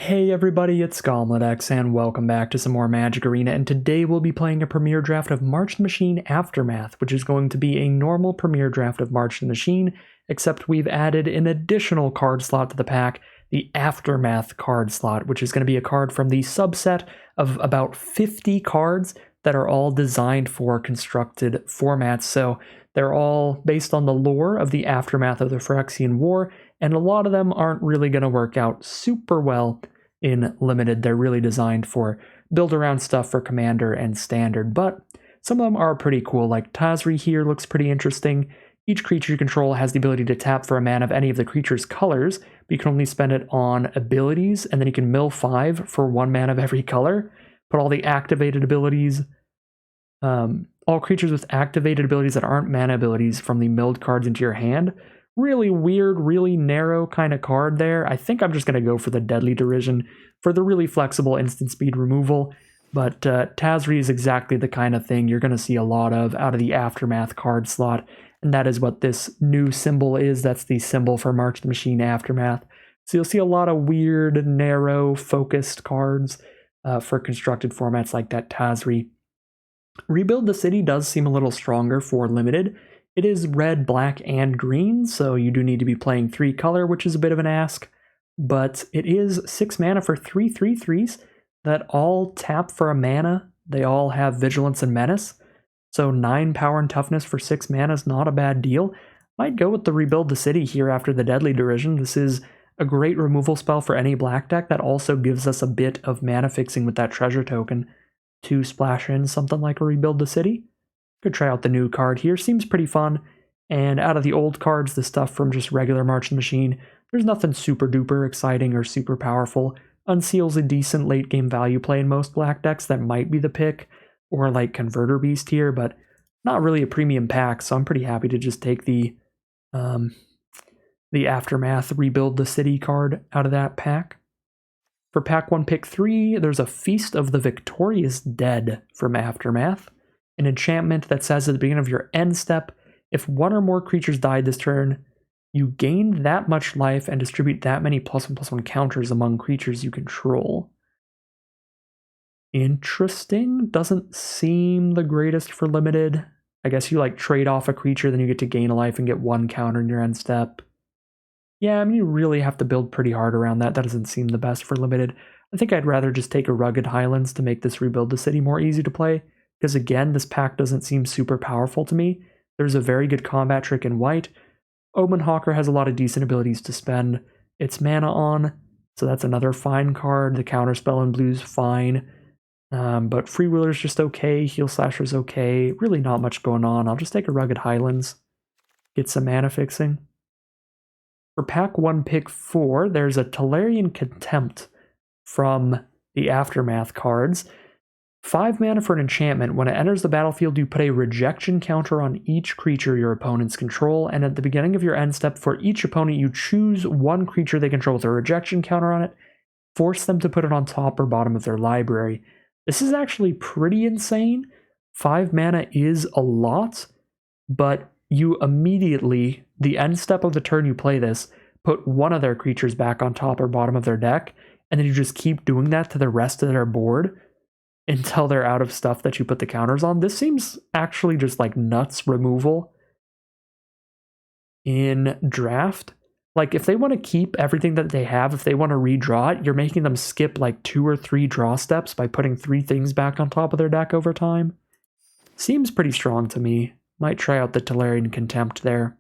Hey everybody, it's GobletX and welcome back to some more Magic Arena, and today we'll be playing a premiere draft of March the Machine Aftermath, which is going to be a normal premiere draft of March the Machine, except we've added an additional card slot to the pack, the Aftermath card slot, which is going to be a card from the subset of about 50 cards that are all designed for constructed formats. So they're all based on the lore of the Aftermath of the Phyrexian War, and a lot of them aren't really going to work out super well in Limited. They're really designed for build-around stuff for Commander and Standard, but some of them are pretty cool, like Tazri here looks pretty interesting. Each creature you control has the ability to tap for a mana of any of the creature's colors, but you can only spend it on abilities, and then you can mill 5 for 1 mana of every color. Put all the activated abilities, all creatures with activated abilities that aren't mana abilities from the milled cards into your hand. Really weird, really narrow kind of card there. I think I'm just going to go for the Deadly Derision for the really flexible instant speed removal, but Tazri is exactly the kind of thing you're going to see a lot of out of the Aftermath card slot, and that is what this new symbol is. That's the symbol for March the Machine Aftermath. So you'll see a lot of weird, narrow, focused cards for constructed formats like that Tazri. Rebuild the City does seem a little stronger for Limited. It is red, black, and green, so you do need to be playing 3 color, which is a bit of an ask. But it is 6 mana for 3 3/3s that all tap for a mana. They all have Vigilance and Menace. So 9 power and toughness for 6 mana is not a bad deal. Might go with the Rebuild the City here after the Deadly Derision. This is a great removal spell for any black deck that also gives us a bit of mana fixing with that treasure token to splash in something like a Rebuild the City. Could try out the new card here, seems pretty fun. And out of the old cards, the stuff from just regular March the Machine, there's nothing super duper exciting or super powerful. Unseal's a decent late game value play in most black decks. That might be the pick, or like Converter Beast here, but not really a premium pack, so I'm pretty happy to just take the Aftermath Rebuild the City card out of that pack. For pack 1, pick 3, there's a Feast of the Victorious Dead from Aftermath. An enchantment that says at the beginning of your end step, if 1 or more creatures died this turn, you gain that much life and distribute that many +1/+1 counters among creatures you control. Interesting. Doesn't seem the greatest for Limited. I guess you like trade off a creature, then you get to gain a life and get 1 counter in your end step. Yeah, I mean, you really have to build pretty hard around that. That doesn't seem the best for Limited. I think I'd rather just take a Rugged Highlands to make this Rebuild the City more easy to play. Because again, this pack doesn't seem super powerful to me. There's a very good combat trick in white. Omen Hawker has a lot of decent abilities to spend its mana on, so that's another fine card. The counterspell in blue's fine, but Freewheeler's just okay. Heel Slasher's okay. Really not much going on. I'll just take a Rugged Highlands, get some mana fixing. For pack 1, pick 4, there's a Tolarian Contempt from the Aftermath cards. 5 mana for an enchantment. When it enters the battlefield, you put a rejection counter on each creature your opponents control, and at the beginning of your end step, for each opponent, you choose 1 creature they control with a rejection counter on it, force them to put it on top or bottom of their library. This is actually pretty insane. 5 mana is a lot, but you immediately, the end step of the turn you play this, put 1 of their creatures back on top or bottom of their deck, and then you just keep doing that to the rest of their board until they're out of stuff that you put the counters on. This seems actually just like nuts removal in draft. Like if they want to keep everything that they have, if they want to redraw it, you're making them skip like 2 or 3 draw steps by putting 3 things back on top of their deck over time. Seems pretty strong to me. Might try out the Tolarian Contempt there.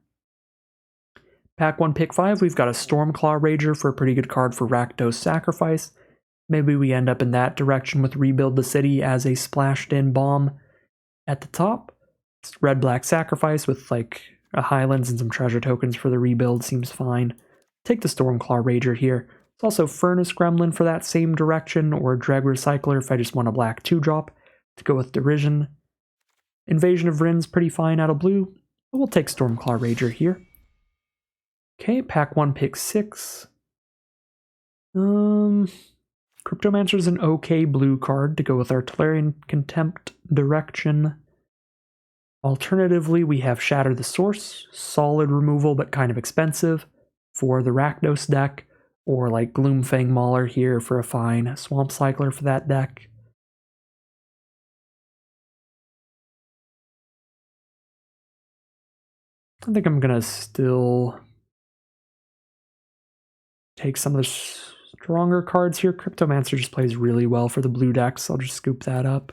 Pack 1, pick 5, we've got a Stormclaw Rager for a pretty good card for Rakdos Sacrifice. Maybe we end up in that direction with Rebuild the City as a splashed-in bomb at the top. Red-black Sacrifice with like a Highlands and some treasure tokens for the rebuild seems fine. Take the Stormclaw Rager here. It's also Furnace Gremlin for that same direction, or Dreg Recycler if I just want a black 2-drop to go with Derision. Invasion of Vryn's pretty fine out of blue, but we'll take Stormclaw Rager here. Okay, pack 1, pick 6. Cryptomancer's an okay blue card to go with our Tolarian Contempt direction. Alternatively, we have Shatter the Source, solid removal but kind of expensive for the Rakdos deck, Or like Gloomfang Mauler here for a fine Swamp Cycler for that deck. I think I'm gonna still take some of the stronger cards here. Cryptomancer just plays really well for the blue decks. I'll just scoop that up.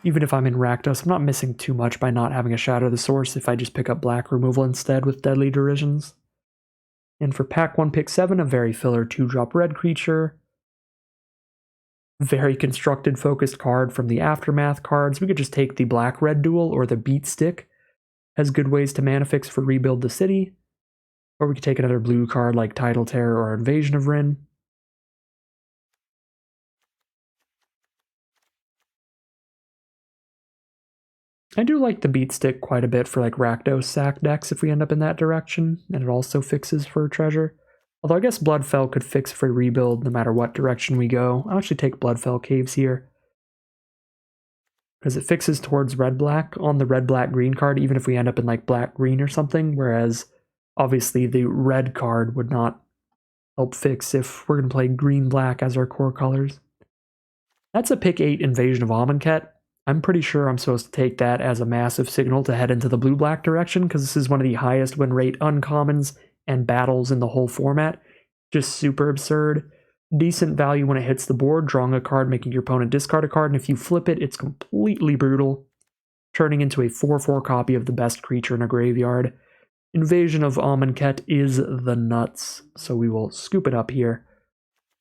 Even if I'm in Rakdos, I'm not missing too much by not having a Shadow the Source if I just pick up black removal instead with Deadly Derisions. And for pack 1, pick 7, a very filler 2-drop red creature. Very constructed focused card from the Aftermath cards. We could just take the black-red duel or the Beat Stick as good ways to mana fix for Rebuild the City. Or we could take another blue card like Tidal Terror or Invasion of Rin. I do like the Beat Stick quite a bit for like Rakdos sack decks if we end up in that direction, and it also fixes for treasure. Although I guess Bloodfell could fix for Rebuild no matter what direction we go. I'll actually take Bloodfell Caves here, because it fixes towards red-black on the red-black-green card, even if we end up in like black-green or something, whereas obviously the red card would not help fix if we're going to play green-black as our core colors. That's a pick 8 Invasion of Amonkhet. I'm pretty sure I'm supposed to take that as a massive signal to head into the blue-black direction, because this is one of the highest win rate uncommons and battles in the whole format. Just super absurd. Decent value when it hits the board, drawing a card, making your opponent discard a card, and if you flip it, it's completely brutal, turning into a 4/4 copy of the best creature in a graveyard. Invasion of Amonkhet is the nuts, so we will scoop it up here.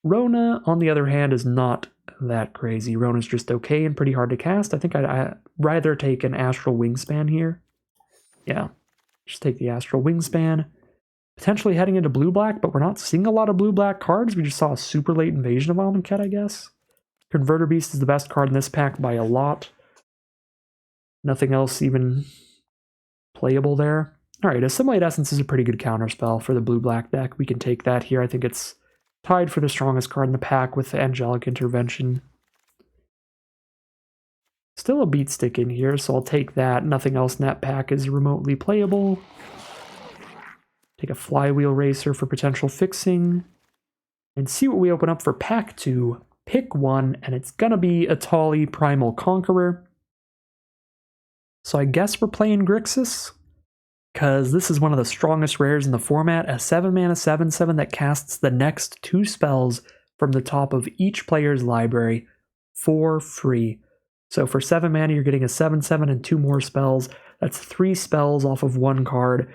Rona, on the other hand, is not that crazy. Rona's just okay and pretty hard to cast. I think I'd rather take an Astral Wingspan here. Yeah, just take the Astral Wingspan. Potentially heading into blue-black, but we're not seeing a lot of blue-black cards. We just saw a super late Invasion of Amonkhet, I guess. Converter Beast is the best card in this pack by a lot. Nothing else even playable there. Alright, Assimilate Essence is a pretty good counterspell for the blue-black deck. We can take that here. I think it's tied for the strongest card in the pack with the Angelic Intervention. Still a Beat Stick in here, so I'll take that. Nothing else in that pack is remotely playable. Take a Flywheel Racer for potential fixing. And see what we open up for pack 2. Pick 1, and it's gonna be Atali Primal Conqueror. So I guess we're playing Grixis, because this is one of the strongest rares in the format, a 7-mana 7/7 that casts the next 2 spells from the top of each player's library for free. So for 7 mana, you're getting a 7/7 and 2 more spells. That's 3 spells off of 1 card.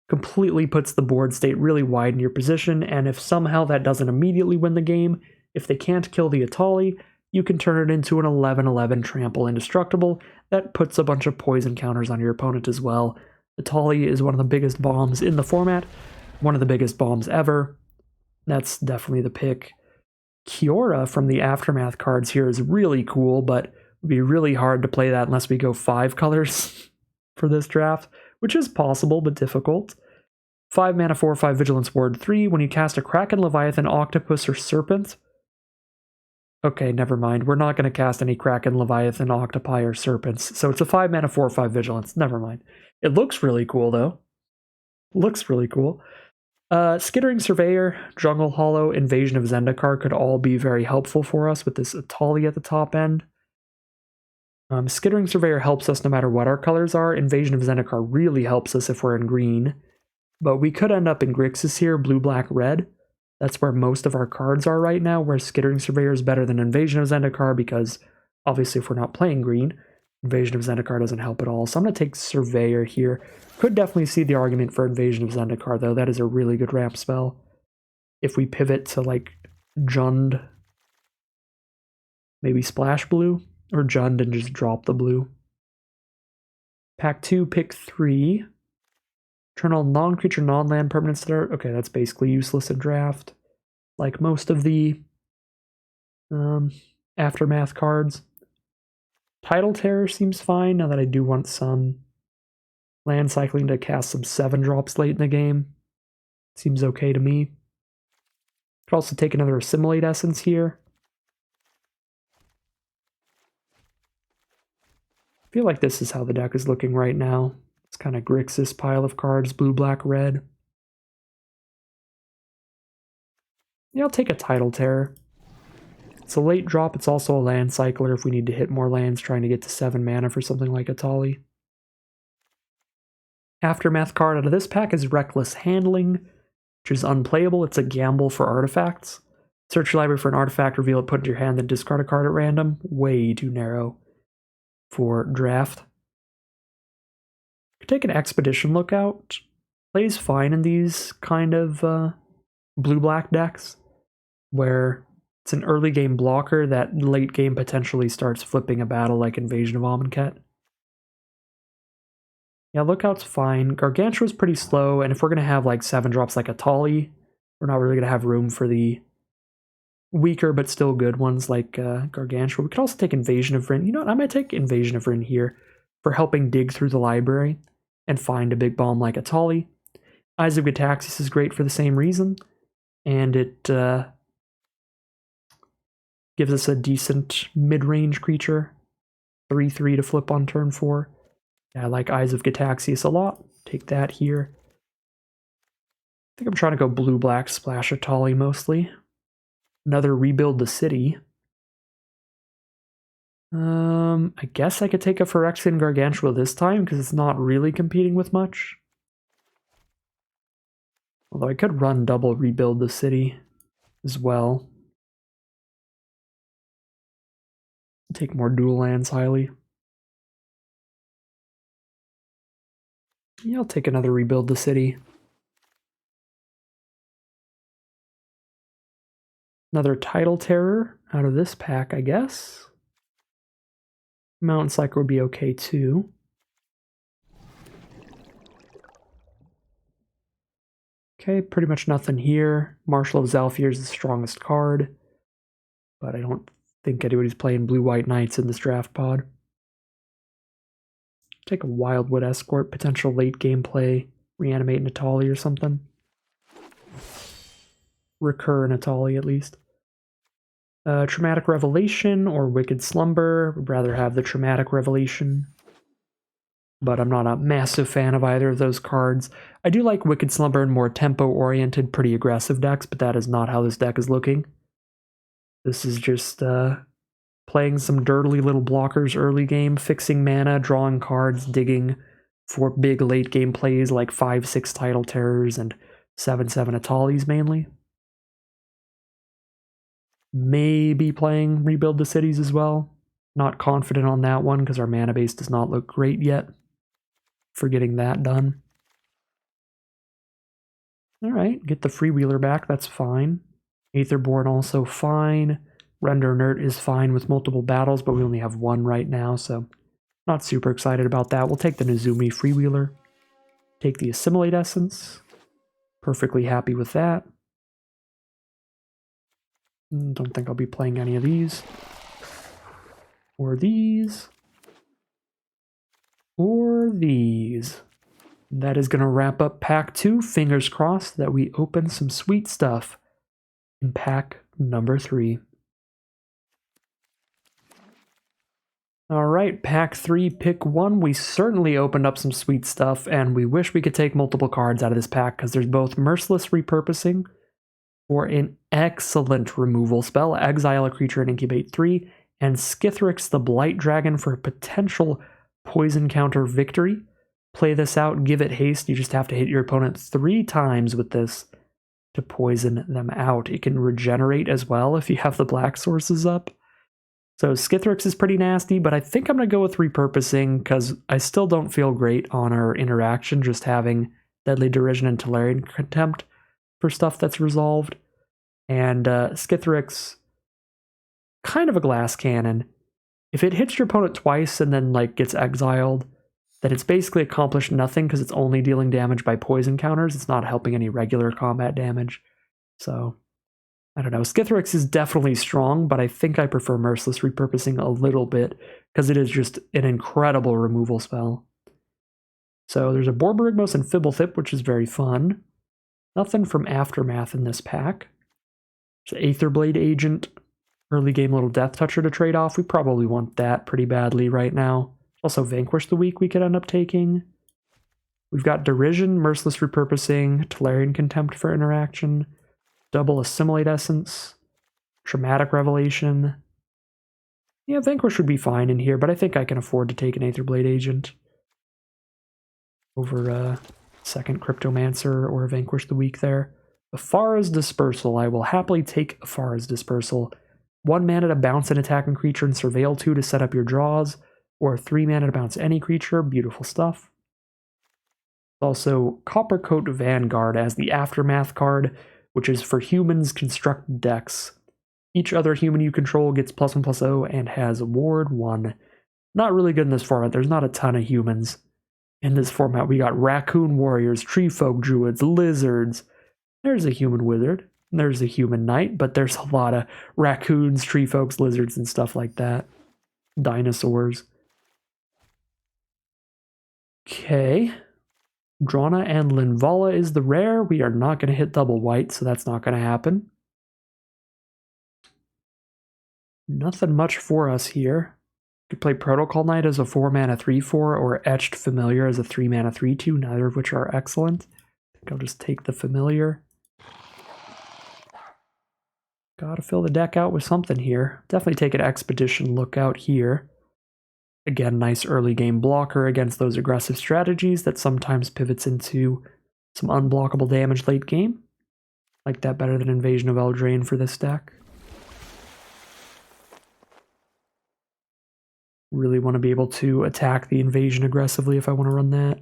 Completely puts the board state really wide in your position, and if somehow that doesn't immediately win the game, if they can't kill the Atali, you can turn it into an 11/11 Trample Indestructible that puts a bunch of poison counters on your opponent as well. Atali is one of the biggest bombs in the format, one of the biggest bombs ever. That's definitely the pick. Kiora from the Aftermath cards here is really cool, but it would be really hard to play that unless we go 5 colors for this draft, which is possible but difficult. 5 mana 4/5 Vigilance Ward 3. When you cast a Kraken, Leviathan, Octopus, or Serpent. Okay, never mind. We're not going to cast any Kraken, Leviathan, Octopi, or Serpents. So it's a 5 mana 4/5 Vigilance. Never mind. It looks really cool, though. Looks really cool. Skittering Surveyor, Jungle Hollow, Invasion of Zendikar could all be very helpful for us with this Atali at the top end. Skittering Surveyor helps us no matter what our colors are. Invasion of Zendikar really helps us if we're in green. But we could end up in Grixis here, blue, black, red. That's where most of our cards are right now, where Skittering Surveyor is better than Invasion of Zendikar, because obviously if we're not playing green, Invasion of Zendikar doesn't help at all. So I'm going to take Surveyor here. Could definitely see the argument for Invasion of Zendikar, though. That is a really good ramp spell. If we pivot to, like, Jund, maybe Splash Blue, or Jund and just drop the blue. Pack 2, pick 3. Turn all non-creature, non-land permanents that are... Okay, that's basically useless in draft. Like most of the Aftermath cards. Tidal Terror seems fine, now that I do want some land cycling to cast some 7-drops late in the game. Seems okay to me. Could also take another Assimilate Essence here. I feel like this is how the deck is looking right now. It's kind of Grixis pile of cards, blue, black, red. Yeah, I'll take a Tidal Terror. It's a late drop, it's also a land cycler if we need to hit more lands trying to get to 7 mana for something like Atali. Aftermath card out of this pack is Reckless Handling, which is unplayable. It's a gamble for artifacts. Search your library for an artifact, reveal it, put it into your hand, then discard a card at random. Way too narrow for draft. Could take an Expedition Lookout. Plays fine in these kind of blue-black decks, where it's an early game blocker that late game potentially starts flipping a battle like Invasion of Amonkhet. Yeah, Lookout's fine. Gargantua's pretty slow, and if we're going to have like 7 drops like Atali, we're not really going to have room for the weaker but still good ones like Gargantua. We could also take Invasion of Vryn. You know what? I might take Invasion of Vryn here for helping dig through the library and find a big bomb like Atali. Eyes of Gitaxias is great for the same reason, and it gives us a decent mid-range creature. 3/3 to flip on turn 4. Yeah, I like Eyes of Gitaxias a lot. Take that here. I think I'm trying to go blue-black splash Atali mostly. Another Rebuild the City. I guess I could take a Phyrexian Gargantua this time because it's not really competing with much. Although I could run double Rebuild the City as well. Take more dual lands highly. Yeah, I'll take another Rebuild the City. Another Tidal Terror out of this pack, I guess. Mountain Cycle would be okay too. Okay, pretty much nothing here. Marshal of Zalfir is the strongest card, but I don't think anybody's playing Blue-White Knights in this draft pod. Take a Wildwood Escort, potential late game play, reanimate Natali or something. Recur Natali at least. Traumatic Revelation or Wicked Slumber. Would rather have the Traumatic Revelation, but I'm not a massive fan of either of those cards. I do like Wicked Slumber in more tempo-oriented, pretty aggressive decks, but that is not how this deck is looking. This is just playing some dirtily little blockers early game, fixing mana, drawing cards, digging for big late game plays like 5/6 Tidal Terrors and 7/7 Atalis mainly. Maybe playing Rebuild the Cities as well. Not confident on that one because our mana base does not look great yet for getting that done. Alright, get the Freewheeler back, that's fine. Aetherborn also fine. Render Inert is fine with multiple battles, but we only have 1 right now, so not super excited about that. We'll take the Nezumi Freewheeler. Take the Assimilate Essence. Perfectly happy with that. Don't think I'll be playing any of these. Or these. Or these. That is going to wrap up pack 2. Fingers crossed that we open some sweet stuff in pack number 3. Alright, pack 3, pick 1. We certainly opened up some sweet stuff, and we wish we could take multiple cards out of this pack, because there's both Merciless Repurposing for an excellent removal spell, exile a creature and incubate 3, and Skithrix the Blight Dragon for a potential poison counter victory. Play this out, give it haste, you just have to hit your opponent 3 times with this to poison them out. It can regenerate as well if you have the black sources up. So Skithrix is pretty nasty, but I think I'm going to go with Repurposing because I still don't feel great on our interaction just having Deadly Derision and Tolarian Contempt for stuff that's resolved. And Skithrix, kind of a glass cannon. If it hits your opponent twice and then like gets exiled, then it's basically accomplished nothing because it's only dealing damage by poison counters. It's not helping any regular combat damage. So I don't know. Skithrix is definitely strong, but I think I prefer Merciless Repurposing a little bit because it is just an incredible removal spell. So there's a Borborygmos and Fibblethip, which is very fun. Nothing from Aftermath in this pack. There's Aetherblade Agent, early game little Death Toucher to trade off. We probably want that pretty badly right now. Also Vanquish the Weak we could end up taking. We've got Derision, Merciless Repurposing, Tolarian Contempt for interaction. Double Assimilate Essence. Traumatic Revelation. Yeah, Vanquish would be fine in here, but I think I can afford to take an Aetherblade Agent over a second Cryptomancer or Vanquish the Weak there. Afara's Dispersal. I will happily take Afara's Dispersal. 1 mana to bounce an attacking creature and Surveil 2 to set up your draws, or 3 mana to bounce any creature. Beautiful stuff. Also, Coppercoat Vanguard as the Aftermath card, which is for humans construct decks. Each other human you control gets +1/+0 and has Ward 1. Not really good in this format. There's not a ton of humans in this format. We got Raccoon Warriors, Tree Folk Druids, Lizards. There's a human wizard. There's a human knight, but there's a lot of raccoons, tree folks, lizards, and stuff like that. Dinosaurs. Okay. Drana and Linvala is the rare. We are not going to hit double white, so that's not going to happen. Nothing much for us here. Could play Protocol Knight as a 4 mana 3/4 or Etched Familiar as a 3 mana 3/2, neither of which are excellent. I think I'll just take the Familiar. Gotta fill the deck out with something here. Definitely take an Expedition Lookout here. Again, nice early game blocker against those aggressive strategies that sometimes pivots into some unblockable damage late game. Like that better than Invasion of Eldraine for this deck. Really want to be able to attack the invasion aggressively if I want to run that.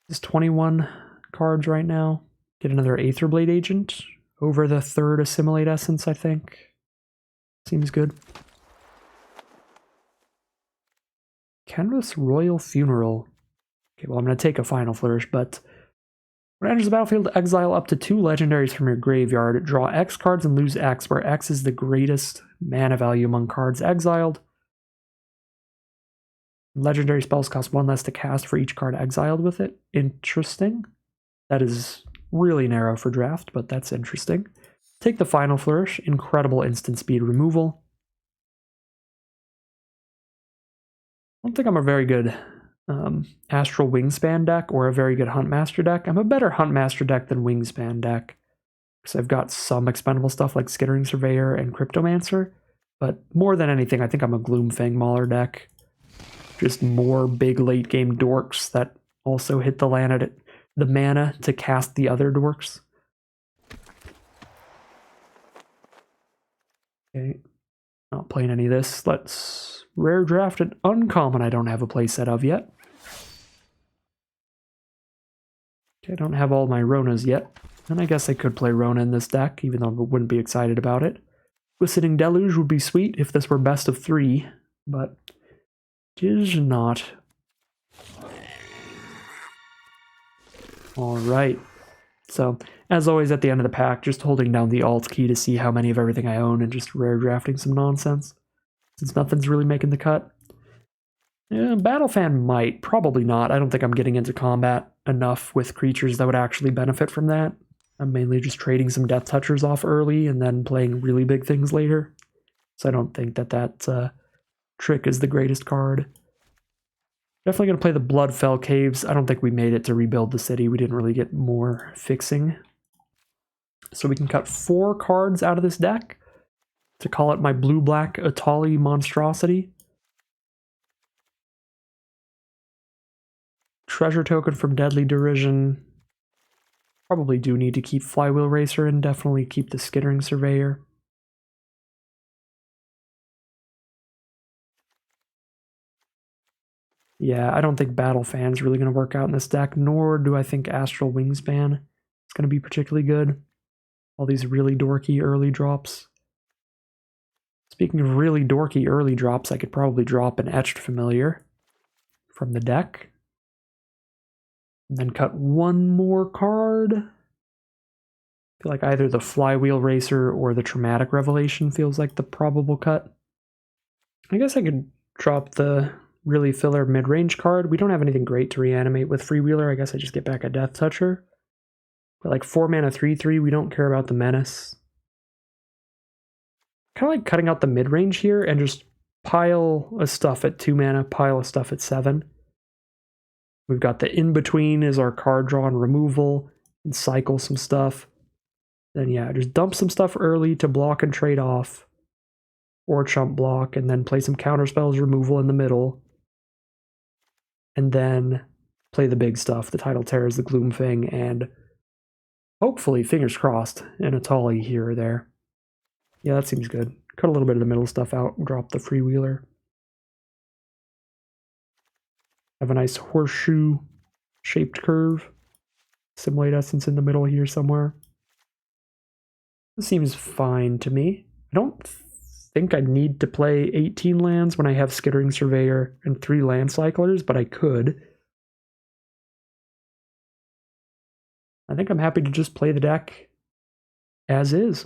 There's 21 cards right now. Get another Aetherblade Agent over the 3rd Assimilate Essence, I think. Seems good. Canvas Royal Funeral. Okay, well, I'm going to take a Final Flourish, but when it enters the battlefield, exile up to 2 legendaries from your graveyard. Draw X cards and lose X, where X is the greatest mana value among cards exiled. Legendary spells cost 1 less to cast for each card exiled with it. Interesting. That is really narrow for draft, but that's interesting. Take the Final Flourish. Incredible instant speed removal. I don't think I'm a very good Astral Wingspan deck or a very good Huntmaster deck. I'm a better Huntmaster deck than Wingspan deck, because I've got some expendable stuff like Skittering Surveyor and Cryptomancer, but more than anything, I think I'm a Gloomfang Mauler deck. Just more big late game dorks that also hit the land at the mana to cast the other dorks. Okay, not playing any of this. Let's rare draft an uncommon I don't have a playset of yet. Okay, I don't have all my Ronas yet, and I guess I could play Rona in this deck, even though I wouldn't be excited about it. Glistening Deluge would be sweet if this were best of 3, but it is not. Alright, so as always at the end of the pack, just holding down the Alt key to see how many of everything I own and just rare drafting some nonsense, since nothing's really making the cut. Yeah, Battlefan might, probably not. I don't think I'm getting into combat enough with creatures that would actually benefit from that. I'm mainly just trading some Death Touchers off early and then playing really big things later. So I don't think that trick is the greatest card. Definitely going to play the Bloodfell Caves. I don't think we made it to rebuild the city. We didn't really get more fixing. So we can cut 4 cards out of this deck to call it my blue-black Atali Monstrosity. Treasure Token from Deadly Derision. Probably do need to keep Flywheel Racer and definitely keep the Skittering Surveyor. Yeah, I don't think Battlefan's really going to work out in this deck, nor do I think Astral Wingspan is going to be particularly good. All these really dorky early drops. Speaking of really dorky early drops, I could probably drop an Etched Familiar from the deck. And then cut 1 more card. I feel like either the Flywheel Racer or the Traumatic Revelation feels like the probable cut. I guess I could drop the really filler mid-range card. We don't have anything great to reanimate with Freewheeler. I guess I just get back a Death Toucher. But like 4 mana 3/3, we don't care about the Menace. Kind of like cutting out the mid-range here and just pile a stuff at 2 mana, pile a stuff at 7. We've got the in-between is our card draw and removal. and cycle some stuff. Then yeah, just dump some stuff early to block and trade off, or chump block, and then play some counterspells removal in the middle. And then play the big stuff, the Tidal Terrors, the Gloomfang, and hopefully, fingers crossed, an Atali here or there. Yeah, that seems good. Cut a little bit of the middle stuff out, drop the Freewheeler. Have a nice horseshoe-shaped curve. Simulate Essence in the middle here somewhere. This seems fine to me. I don't think I need to play 18 lands when I have Skittering Surveyor and 3 Land Cyclers, but I could. I think I'm happy to just play the deck as is.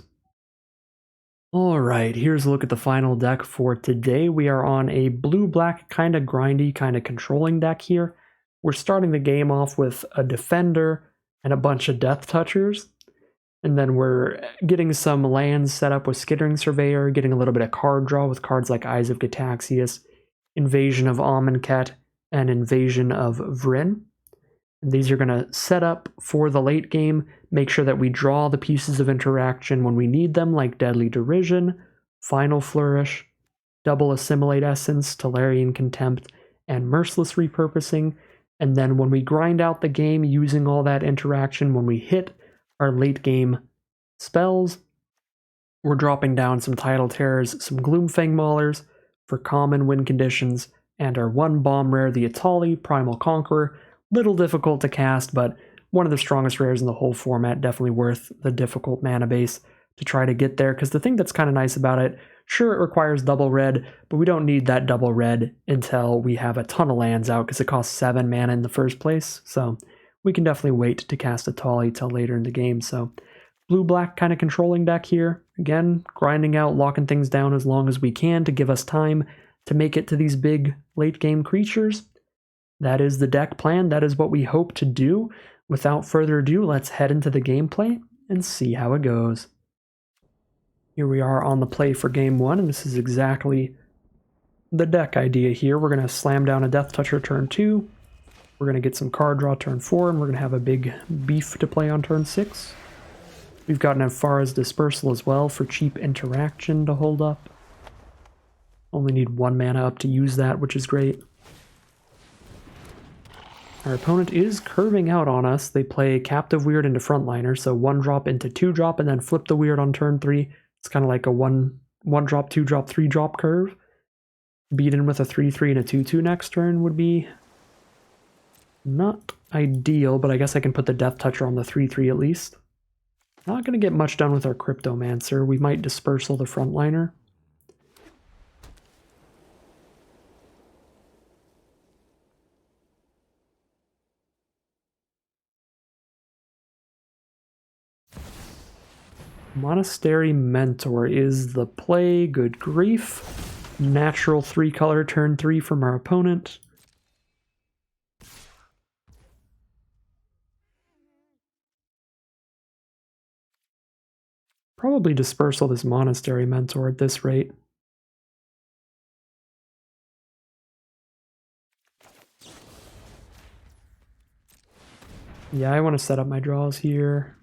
Alright, here's a look at the final deck for today. We are on a blue-black kind of grindy, kind of controlling deck here. We're starting the game off with a Defender and a bunch of Death Touchers. And then we're getting some lands set up with Skittering Surveyor, getting a little bit of card draw with cards like Eyes of Gitaxias, Invasion of Amonkhet, and Invasion of Vryn. And these are going to set up for the late game, make sure that we draw the pieces of interaction when we need them, like Deadly Derision, Final Flourish, Double Assimilate Essence, Tolarian Contempt, and Merciless Repurposing. And then when we grind out the game using all that interaction, when we hit our late game spells, we're dropping down some Tidal Terrors, some Gloomfang Maulers for common win conditions, and our 1 bomb rare, the Atali, Primal Conqueror. Little difficult to cast, but one of the strongest rares in the whole format, definitely worth the difficult mana base to try to get there, because the thing that's kind of nice about it, sure it requires double red, but we don't need that double red until we have a ton of lands out, because it costs 7 mana in the first place, so we can definitely wait to cast Atali till later in the game. So blue-black kind of controlling deck here, again, grinding out, locking things down as long as we can to give us time to make it to these big late game creatures. That is the deck plan. That is what we hope to do. Without further ado, let's head into the gameplay and see how it goes. Here we are on the play for game 1, and this is exactly the deck idea here. We're going to slam down a Death Toucher turn 2. We're going to get some card draw turn 4, and we're going to have a big beef to play on turn 6. We've got Nephara's Dispersal as well for cheap interaction to hold up. Only need 1 mana up to use that, which is great. Our opponent is curving out on us. They play Captive Weird into Frontliner, so 1-drop into 2-drop and then flip the Weird on turn 3. It's kind of like a 1-drop, 2-drop, 3-drop curve. Beat in with a 3-3 and a 2-2 next turn would be not ideal, but I guess I can put the Death Toucher on the 3-3 at least. Not going to get much done with our Cryptomancer. We might Dispersal the Frontliner. Monastery Mentor is the play. Good grief. Natural 3-color turn 3 from our opponent. Probably Dispersal this Monastery Mentor at this rate. Yeah, I want to set up my draws here.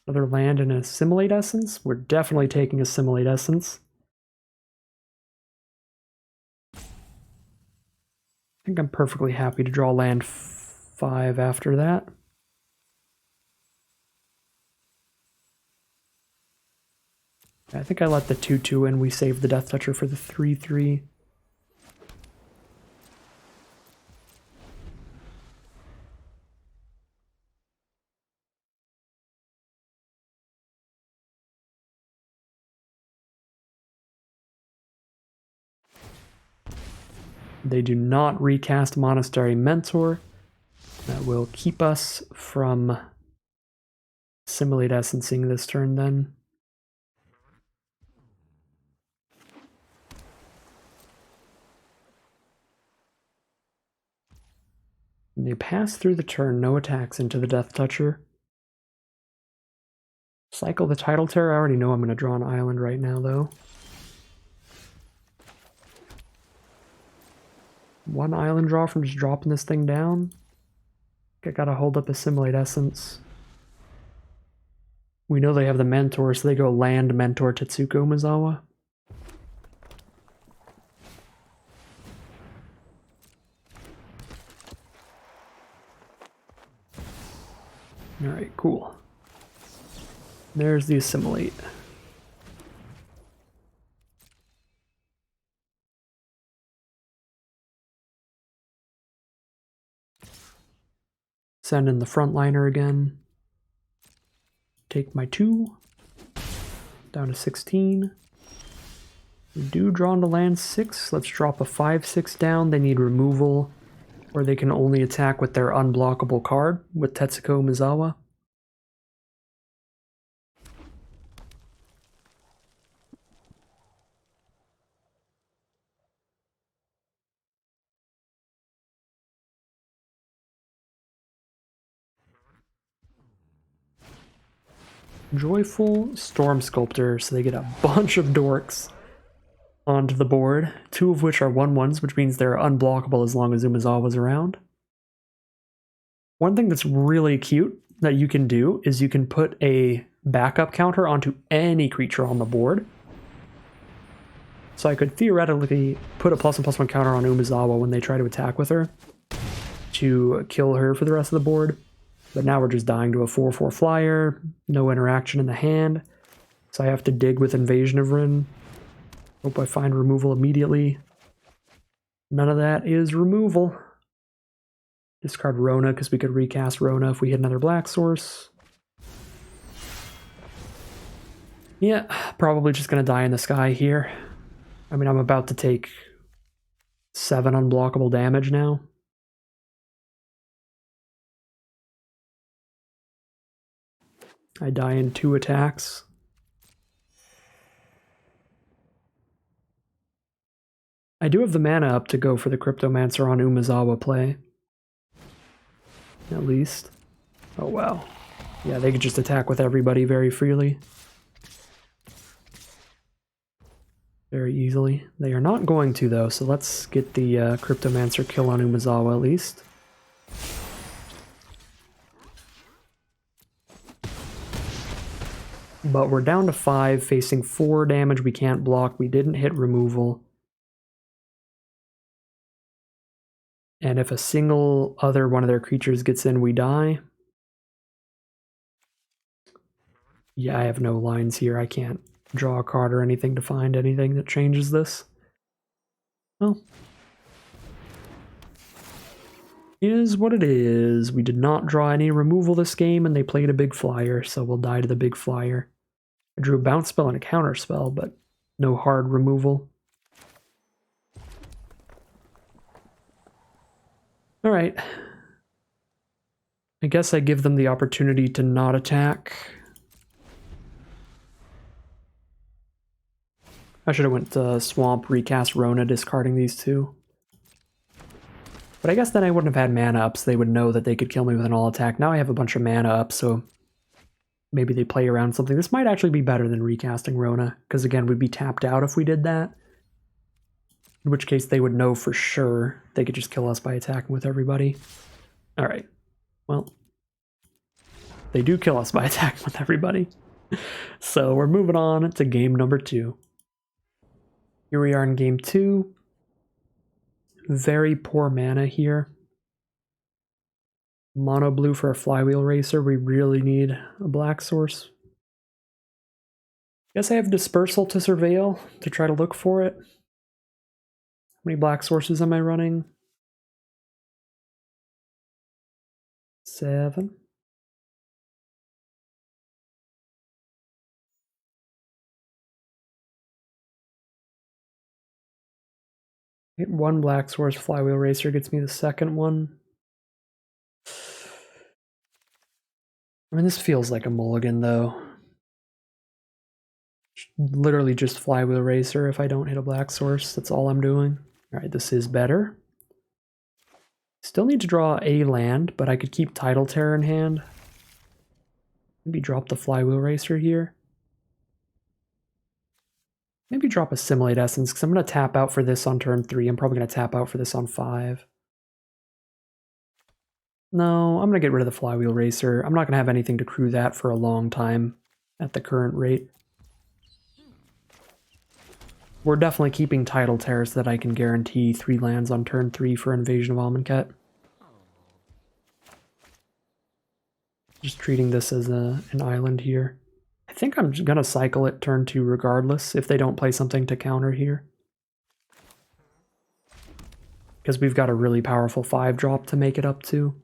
Another land and an Assimilate Essence. We're definitely taking Assimilate Essence. I think I'm perfectly happy to draw land 5 after that. I think I let the 2-2 in. We saved the Death Toucher for the 3-3. They do not recast Monastery Mentor. That will keep us from Assimilate Essencing this turn then. They pass through the turn, no attacks into the Death Toucher. Cycle the Tidal Terror. I already know I'm going to draw an island right now, though. 1 island draw from just dropping this thing down. I gotta hold up Assimilate Essence. We know they have the Mentor, so they go land Mentor Tetsuko Umezawa. Alright, cool. There's the Assimilate. Send in the frontliner again. Take my 2. Down to 16. We do draw into land 6. Let's drop a 5/6 down. They need removal, or they can only attack with their unblockable card with Tetsuko Umezawa. Joyful Storm Sculptor, so they get a bunch of dorks onto the board, 2 of which are 1/1s, which means they're unblockable as long as Umezawa's around. One thing that's really cute that you can do is you can put a backup counter onto any creature on the board. So I could theoretically put a +1/+1 counter on Umezawa when they try to attack with her to kill her for the rest of the board. But now we're just dying to a 4/4 flyer, no interaction in the hand. So I have to dig with Invasion of Rin. Hope I find removal immediately. None of that is removal. Discard Rona because we could recast Rona if we hit another black source. Yeah, probably just going to die in the sky here. I mean, I'm about to take 7 unblockable damage now. I die in 2 attacks. I do have the mana up to go for the Cryptomancer on Umezawa play. At least. Oh wow. Yeah, they could just attack with everybody very freely. Very easily. They are not going to though, so let's get the Cryptomancer kill on Umezawa at least. But we're down to 5, facing 4 damage we can't block. We didn't hit removal. And if a single other one of their creatures gets in, we die. Yeah, I have no lines here. I can't draw a card or anything to find anything that changes this. Well, is what it is. We did not draw any removal this game, and they played a big flyer, so we'll die to the big flyer. I drew a bounce spell and a counter spell, but no hard removal. Alright. I guess I give them the opportunity to not attack. I should have went to Swamp, recast Rona, discarding these 2. But I guess then I wouldn't have had mana up, so they would know that they could kill me with an all attack. Now I have a bunch of mana up, so maybe they play around something. This might actually be better than recasting Rona, because again, we'd be tapped out if we did that. In which case they would know for sure they could just kill us by attacking with everybody. Alright, well, they do kill us by attacking with everybody. So we're moving on to game number 2. Here we are in game 2. Very poor mana here. Mono blue for a Flywheel Racer. We really need a black source. Guess I have Dispersal to Surveil to try to look for it. How many black sources am I running? 7. Hit 1 black source, Flywheel Racer gets me the second one. I mean, this feels like a mulligan, though. Literally just Flywheel Racer if I don't hit a black source. That's all I'm doing. Alright, this is better. Still need to draw a land, but I could keep Tidal Terror in hand. Maybe drop the Flywheel Racer here. Maybe drop Assimilate Essence, because I'm going to tap out for this on turn 3. I'm probably going to tap out for this on 5. No, I'm going to get rid of the Flywheel Racer. I'm not going to have anything to crew that for a long time. at the current rate. We're definitely keeping Tidal Terror so that I can guarantee 3 lands on turn 3 for Invasion of Amonkhet. Just treating this as an island here. I think I'm just gonna cycle it turn 2 regardless if they don't play something to counter here. Because we've got a really powerful 5-drop to make it up to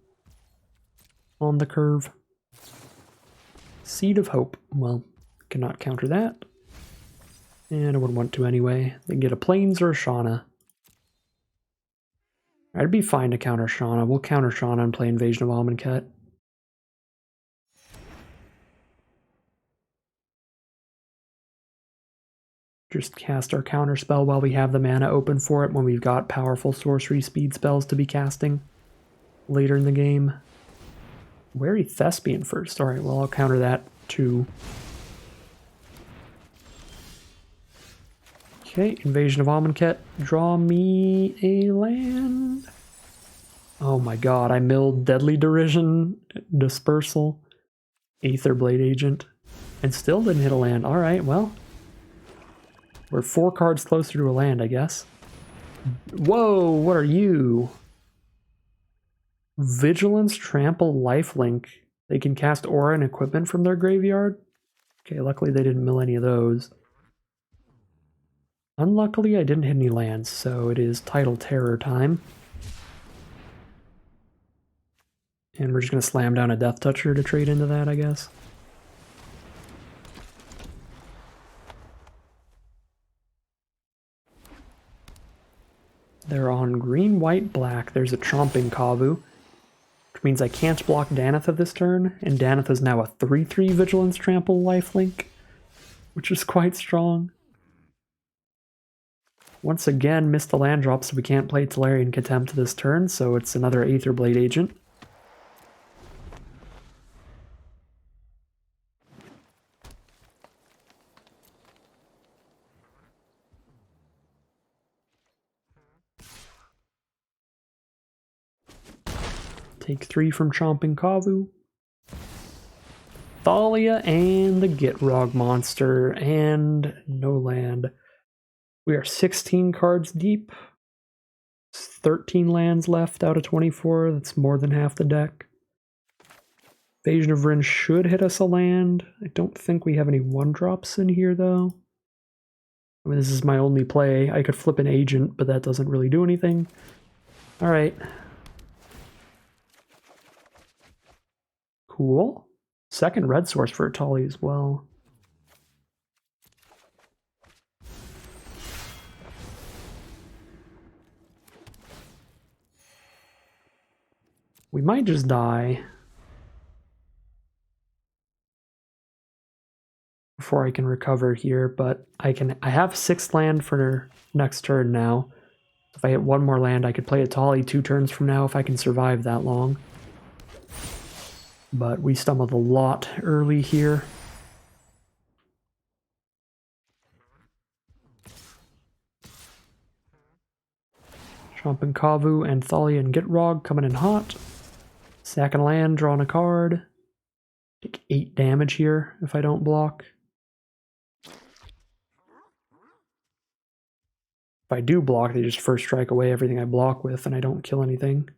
on the curve. Seed of Hope. Well, cannot counter that. And I wouldn't want to anyway. They can get a Plains or a Shauna. I'd be fine to counter Shauna. We'll counter Shauna and play Invasion of Amonkhet. Just cast our counter spell while we have the mana open for it when we've got powerful sorcery speed spells to be casting later in the game. Wary Thespian first. Alright, well I'll counter that too. Okay, Invasion of Amonkhet. Draw me a land. Oh my god, I milled Deadly Derision, Dispersal, Aetherblade Agent, and still didn't hit a land. Alright, well. We're 4 cards closer to a land, I guess. Whoa, what are you? Vigilance, Trample, Lifelink. They can cast aura and equipment from their graveyard. Okay, luckily they didn't mill any of those. Unluckily, I didn't hit any lands, so it is Tidal Terror time. And we're just going to slam down a Death Toucher to trade into that, I guess. They're on green, white, black. There's a Chomping Kavu, which means I can't block Danitha this turn, and Danitha is now a 3/3 Vigilance, Trample, Lifelink, which is quite strong. Once again, missed the land drop, so we can't play Tolarian Contempt this turn, so it's another Aetherblade Agent. Take 3 from Chomping Kavu. Thalia and the Gitrog monster, and no land. We are 16 cards deep. 13 lands left out of 24. That's more than half the deck. Invasion of Rin should hit us a land. I don't think we have any 1-drops in here, though. I mean, this is my only play. I could flip an agent, but that doesn't really do anything. Alright. Cool. Second red source for Atali as well. We might just die before I can recover here, but I have 6th land for next turn now. If I hit 1 more land, I could play Atali 2 turns from now if I can survive that long. But we stumbled a lot early here. Chomping Kavu and Thalia and Gitrog coming in hot. Sacking land, drawing a card. Take 8 damage here if I don't block. If I do block, they just first strike away everything I block with and I don't kill anything.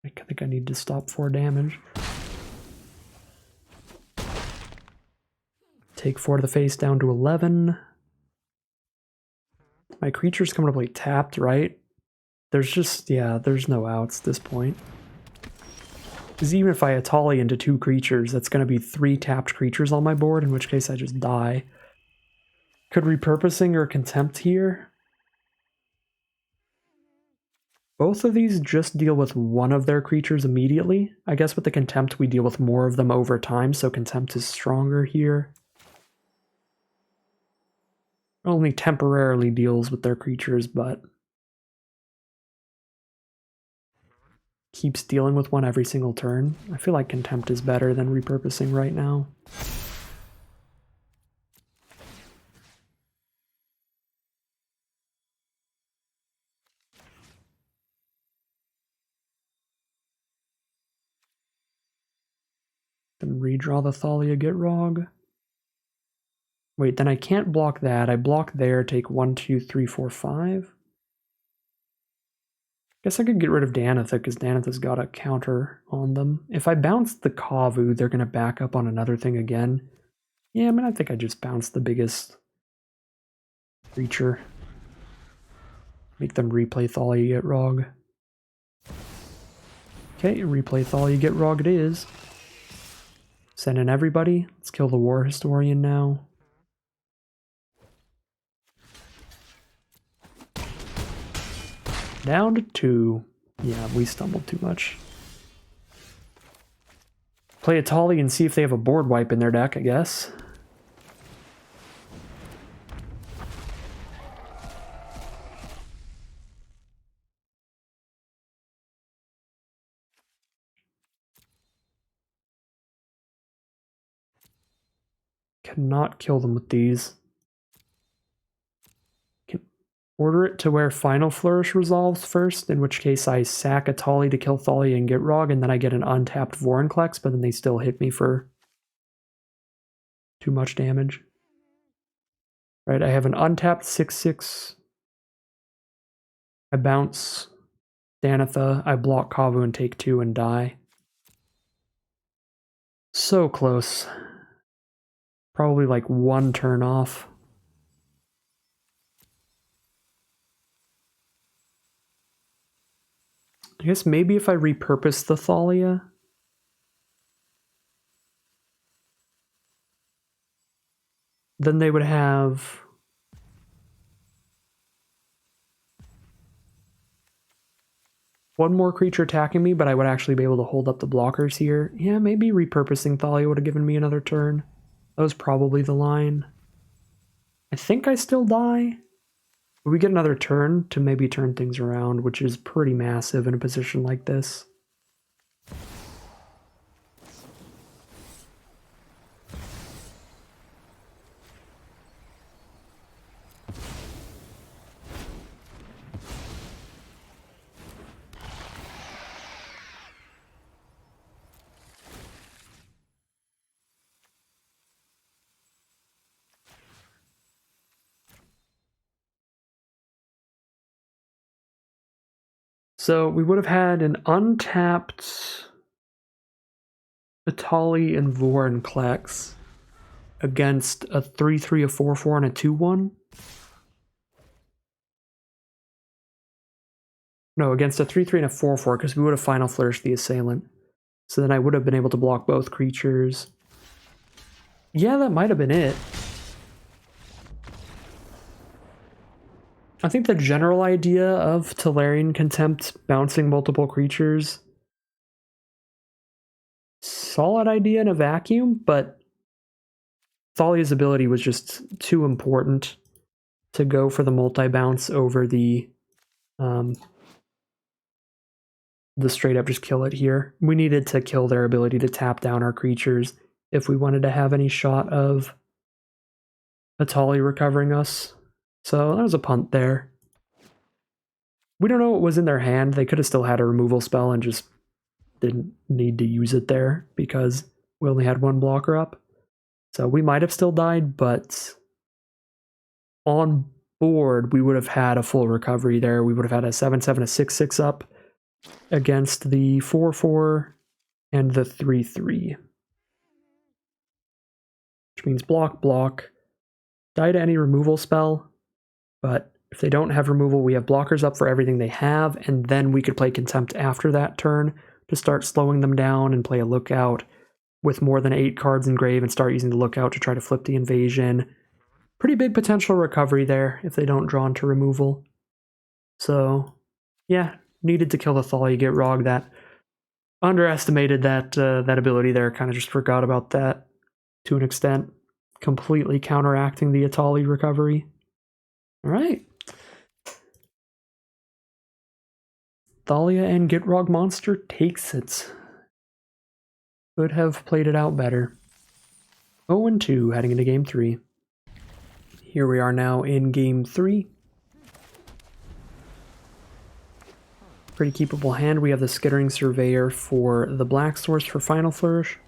I think I need to stop 4 damage. Take 4 to the face down to 11. My creature's coming to play tapped, right? There's just, yeah, there's no outs at this point. Because even if I Atali into 2 creatures, that's going to be 3 tapped creatures on my board, in which case I just die. Could repurposing or contempt here? Both of these just deal with 1 of their creatures immediately. I guess with the contempt we deal with more of them over time, so contempt is stronger here. Only temporarily deals with their creatures, but keeps dealing with 1 every single turn. I feel like contempt is better than repurposing right now. Then redraw the Thalia Gitrog. Wait, then I can't block that. I block there, take 1, 2, 3, 4, 5. Guess I could get rid of Danitha, because Danitha's got a counter on them. If I bounce the Kavu, they're going to back up on another thing again. Yeah, I mean, I think I just bounced the biggest creature. Make them replay Thalia Gitrog. Okay, replay Thalia Gitrog it is. Send in everybody. Let's kill the War Historian now. Down to 2. Yeah, we stumbled too much. Play a Tali and see if they have a board wipe in their deck, I guess. Cannot kill them with these. Can order it to where Final Flourish resolves first, in which case I sack a Tali to kill Thalia and Gitrog, and then I get an untapped Vorinclex, but then they still hit me for too much damage. Right, I have an untapped 6/6. I bounce Danitha, I block Kavu and take 2 and die. So close. Probably like 1 turn off. I guess maybe if I repurpose the Thalia. Then they would have one more creature attacking me, but I would actually be able to hold up the blockers here. Yeah, maybe repurposing Thalia would have given me another turn. That was probably the line. I think I still die. We get another turn to maybe turn things around, which is pretty massive in a position like this. So we would have had an untapped Vitali and Vorinclex against a 3/3, a 4/4, and a 2/1. No, against a 3/3 and a 4/4, because we would have Final Flourished the Assailant. So then I would have been able to block both creatures. Yeah, that might have been it. I think the general idea of Tolarian Contempt bouncing multiple creatures, solid idea in a vacuum, but Thalia's ability was just too important to go for the multi-bounce over the straight up just kill it here. We needed to kill their ability to tap down our creatures if we wanted to have any shot of Vitali recovering us. So that was a punt there. We don't know what was in their hand. They could have still had a removal spell and just didn't need to use it there because we only had 1 blocker up. So we might have still died, but on board, we would have had a full recovery there. We would have had a 7/7, a 6/6 up against the 4/4 and the 3/3. Which means block, block, die to any removal spell. But if they don't have removal, we have blockers up for everything they have, and then we could play Contempt after that turn to start slowing them down and play a Lookout with more than 8 cards in grave and start using the Lookout to try to flip the invasion. Pretty big potential recovery there if they don't draw into removal. So, yeah, needed to kill the Thalia Gitrog. That underestimated that ability there, kind of just forgot about that to an extent, completely counteracting the Atali recovery. All right. Thalia and Gitrog monster takes it. Could have played it out better. 0-2 heading into game 3. Here we are now in game 3. Pretty keepable hand. We have the Skittering Surveyor for the Black Source for Final Flourish.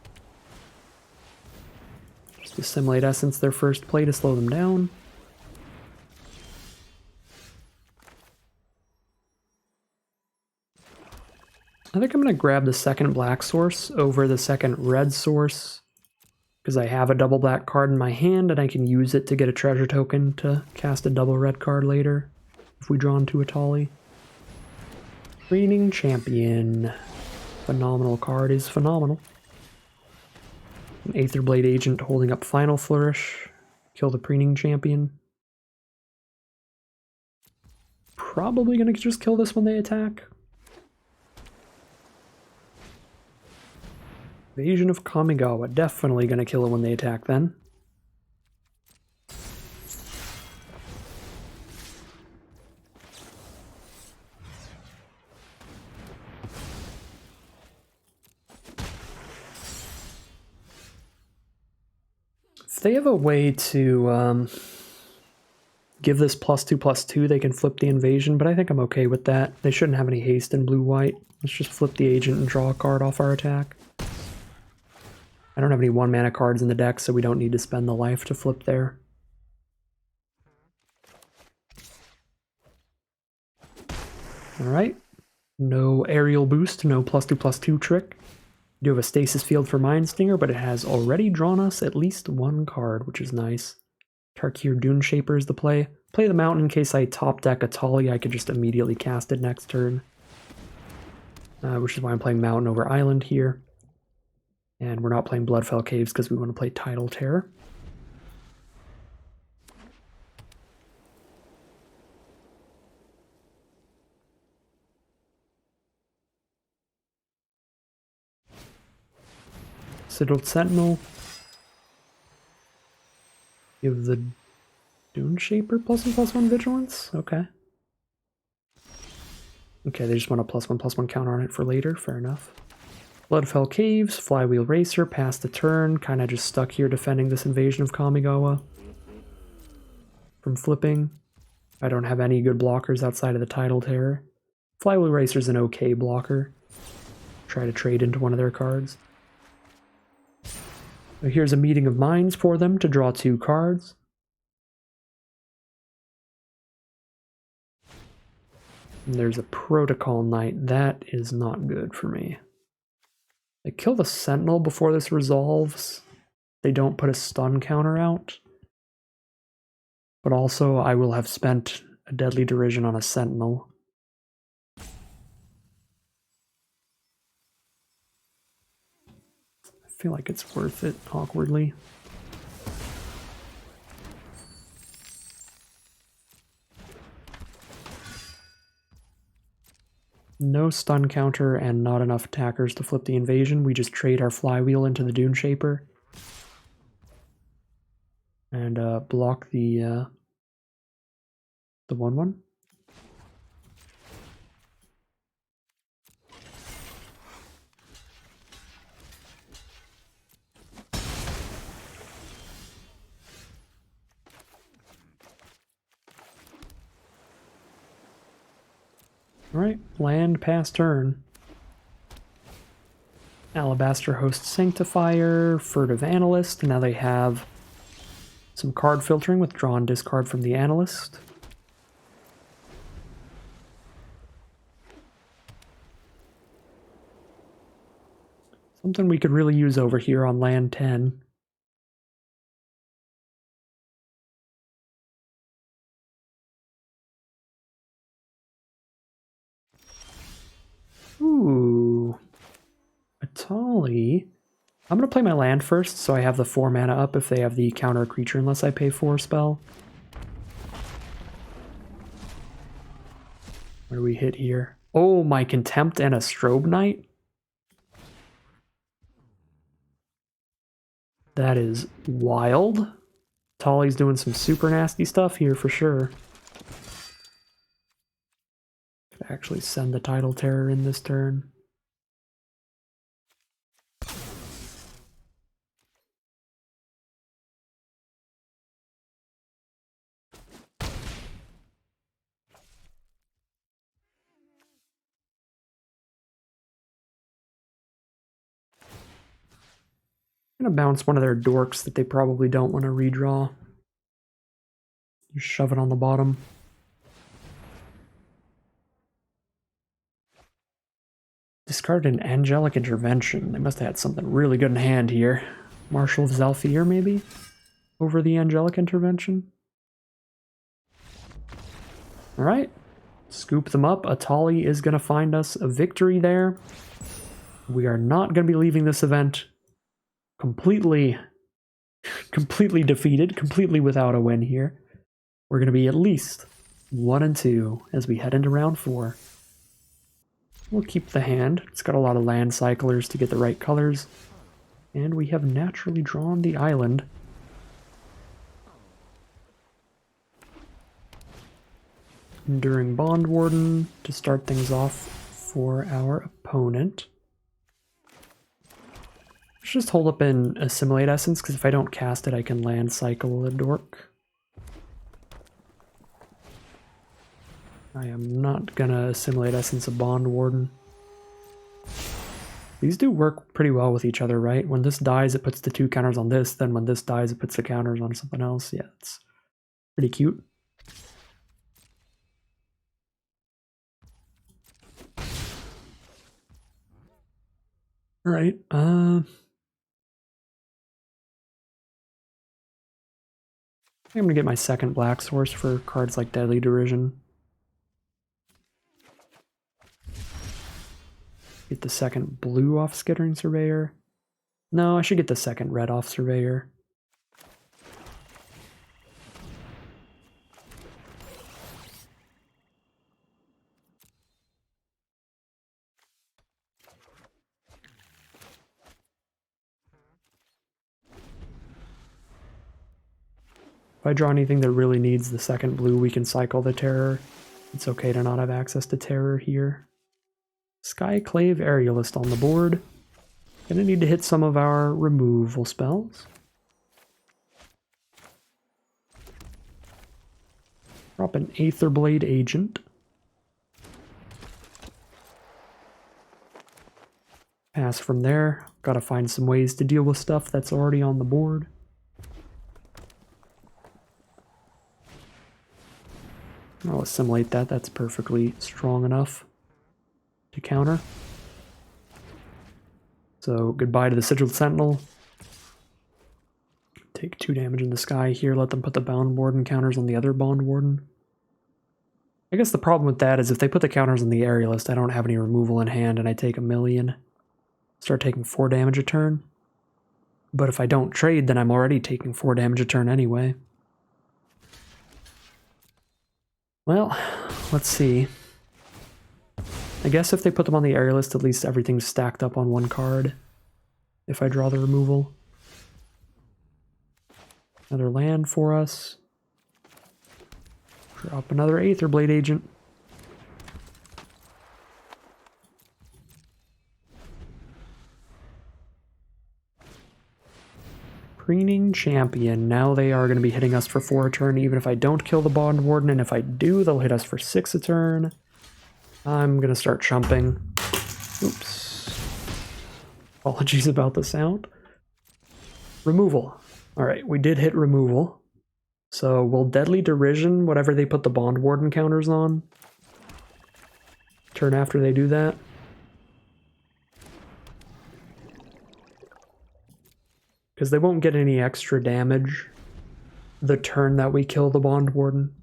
Assimilate Essence their first play to slow them down. I think I'm going to grab the second black source over the second red source because I have a double black card in my hand and I can use it to get a treasure token to cast a double red card later if we draw into a Tali. Reigning Champion. Phenomenal card is phenomenal. An Aetherblade Agent holding up Final Flourish. Kill the Preening Champion. Probably going to just kill this when they attack. Invasion of Kamigawa. Definitely going to kill it when they attack then. If they have a way to give this +2/+2, they can flip the invasion, but I think I'm okay with that. They shouldn't have any haste in blue-white. Let's just flip the agent and draw a card off our attack. I don't have any 1-mana cards in the deck, so we don't need to spend the life to flip there. Alright. No aerial boost, no +2/+2 trick. We do have a Stasis Field for Mind Stinger, but it has already drawn us at least one card, which is nice. Tarkir Dune Shaper is the play. Play the Mountain in case I top deck a Tali, I could just immediately cast it next turn. Which is why I'm playing Mountain over Island here. And we're not playing Bloodfell Caves because we want to play Tidal Terror. Sigiled Sentinel. Give the Dune Shaper +1/+1 Vigilance? Okay. Okay, they just want a +1/+1 counter on it for later, fair enough. Bloodfell Caves, Flywheel Racer, pass the turn, kinda just stuck here defending this invasion of Kamigawa from flipping. I don't have any good blockers outside of the Tidal Terror. Flywheel Racer's an okay blocker. Try to trade into one of their cards. So here's a Meeting of Minds for them to draw 2 cards. And there's a Protocol Knight. That is not good for me. They kill the Sentinel before this resolves. They don't put a stun counter out. But also, I will have spent a Deadly Derision on a Sentinel. I feel like it's worth it, awkwardly. No stun counter and not enough attackers to flip the invasion. We just trade our Flywheel into the Dune Shaper. And block the 1/1. Alright, land pass turn. Alabaster Host Sanctifier, Furtive Analyst. Now they have some card filtering with draw and discard from the Analyst. Something we could really use over here on land 10. Ooh. Atali. I'm going to play my land first, so I have the 4 mana up if they have the counter creature unless I pay 4 spell. What do we hit here? Oh, my Contempt and a Strobe Knight? That is wild. Tali's doing some super nasty stuff here for sure. Could actually send the Tidal Terror in this turn. I'm gonna bounce one of their dorks that they probably don't want to redraw. Just shove it on the bottom. Discard an Angelic Intervention. They must have had something really good in hand here. Marshal of Zalfir, maybe? Over the Angelic Intervention? Alright. Scoop them up. Atali is going to find us a victory there. We are not going to be leaving this event completely defeated, completely without a win here. We're going to be at least 1-2 as we head into round 4. We'll keep the hand. It's got a lot of land cyclers to get the right colors. And we have naturally drawn the island. Enduring Bond Warden to start things off for our opponent. Let's just hold up an Assimilate Essence, because if I don't cast it, I can land cycle a dork. I am not gonna Assimilate Essence a Bond Warden. These do work pretty well with each other, right? When this dies, it puts the 2 counters on this, then when this dies, it puts the counters on something else. Yeah, it's pretty cute. Alright, I'm gonna get my second black source for cards like Deadly Derision. Get the second blue off Skittering Surveyor. No, I should get the second red off Surveyor. If I draw anything that really needs the second blue, we can cycle the Terror. It's okay to not have access to Terror here. Skyclave Aerialist on the board. Gonna need to hit some of our removal spells. Drop an Aetherblade Agent. Pass from there. Gotta find some ways to deal with stuff that's already on the board. I'll assimilate that. That's perfectly strong enough to counter. So goodbye to the Sigiled Sentinel. Take 2 damage in the sky here. Let them put the Bond Warden counters on the other Bond Warden. I guess the problem with that is if they put the counters on the Aerialist, I don't have any removal in hand and I take 1,000,000. Start taking 4 damage a turn. But if I don't trade, then I'm already taking 4 damage a turn anyway. Well, let's see. I guess if they put them on the Aerialist, at least everything's stacked up on one card. If I draw the removal. Another land for us. Drop another Aetherblade Agent. Preening Champion. Now they are going to be hitting us for 4 a turn, even if I don't kill the Bond Warden, and if I do, they'll hit us for 6 a turn. I'm going to start chumping. Oops. Apologies about the sound. Removal. Alright, we did hit removal. So will Deadly Derision, whatever they put the Bond Warden counters on, turn after they do that? Because they won't get any extra damage the turn that we kill the Bond Warden.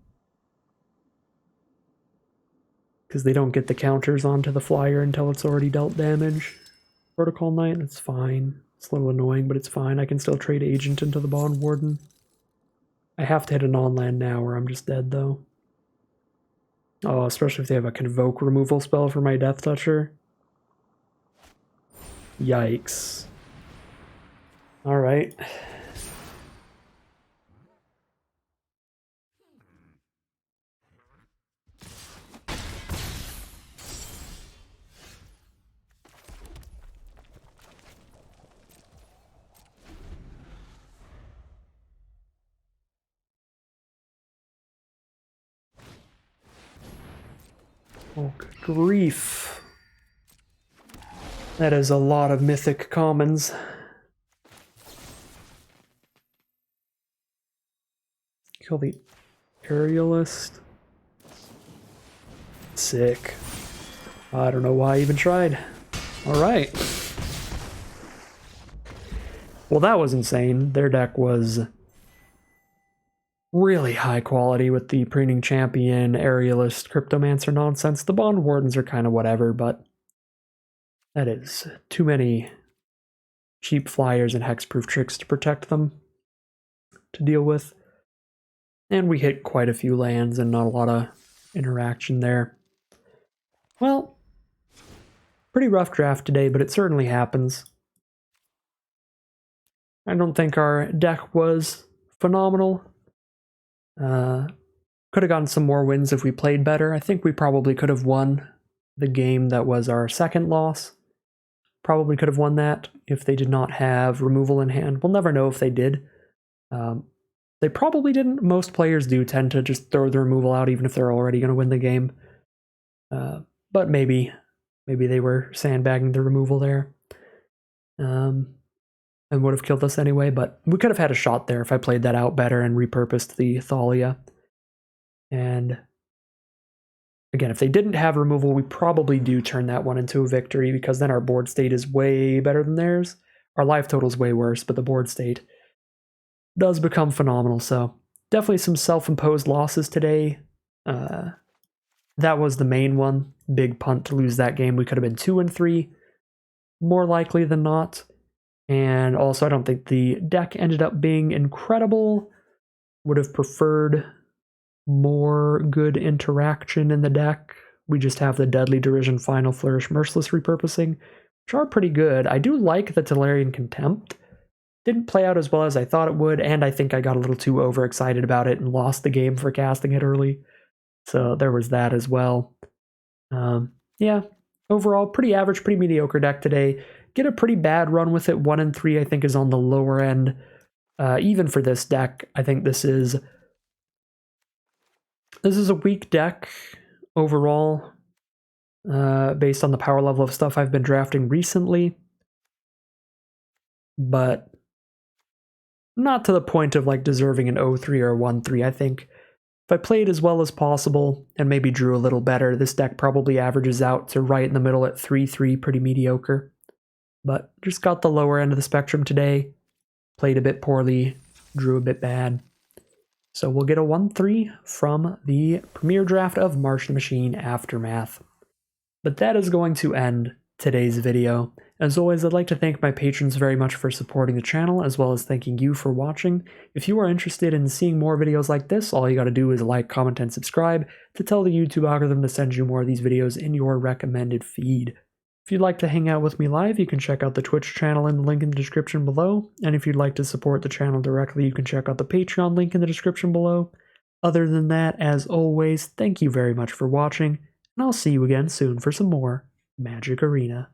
Because they don't get the counters onto the flyer until it's already dealt damage. Protocol Knight, that's fine. It's a little annoying, but it's fine. I can still trade Agent into the Bond Warden. I have to hit a non-land now or I'm just dead, though. Oh, especially if they have a Convoke removal spell for my Death Toucher. Yikes. Alright. Oh, good grief. That is a lot of mythic commons. Kill the aerialist. Sick. I don't know why I even tried. Alright. Well, that was insane. Their deck was really high quality with the Preening Champion, Aerialist, Cryptomancer nonsense. The Bond Wardens are kind of whatever, but that is too many cheap flyers and hexproof tricks to protect them to deal with. And we hit quite a few lands and not a lot of interaction there. Well, pretty rough draft today, but it certainly happens. I don't think our deck was phenomenal. Could have gotten some more wins if we played better. I think we probably could have won the game that was our second loss. Probably could have won that if they did not have removal in hand. We'll never know if they did. They probably didn't. Most players do tend to just throw the removal out even if they're already going to win the game. But maybe they were sandbagging the removal there. And would have killed us anyway, but we could have had a shot there if I played that out better and repurposed the Thalia. And again, if they didn't have removal, we probably do turn that one into a victory because then our board state is way better than theirs. Our life total is way worse, but the board state does become phenomenal. So definitely some self-imposed losses today. That was the main one. Big punt to lose that game. We could have been 2-3, more likely than not. And also, I don't think the deck ended up being incredible. Would have preferred more good interaction in the deck. We just have the Deadly Derision, Final Flourish, Merciless repurposing, which are pretty good. I do like the Tolarian Contempt. Didn't play out as well as I thought it would, and I think I got a little too overexcited about it and lost the game for casting it early. So there was that as well. Yeah, overall, pretty average, pretty mediocre deck today. Get a pretty bad run with it. 1-3, I think, is on the lower end. Even for this deck, I think this is a weak deck overall, based on the power level of stuff I've been drafting recently. But not to the point of like deserving an 0-3 or 1-3. I think if I played as well as possible and maybe drew a little better, this deck probably averages out to right in the middle at 3-3, pretty mediocre. But just got the lower end of the spectrum today. Played a bit poorly, drew a bit bad. So we'll get a 1-3 from the Premier Draft of March the Machine Aftermath. But that is going to end today's video. As always, I'd like to thank my patrons very much for supporting the channel, as well as thanking you for watching. If you are interested in seeing more videos like this, all you gotta do is like, comment, and subscribe to tell the YouTube algorithm to send you more of these videos in your recommended feed. If you'd like to hang out with me live, you can check out the Twitch channel in the link in the description below. And if you'd like to support the channel directly, you can check out the Patreon link in the description below. Other than that, as always, thank you very much for watching, and I'll see you again soon for some more Magic Arena.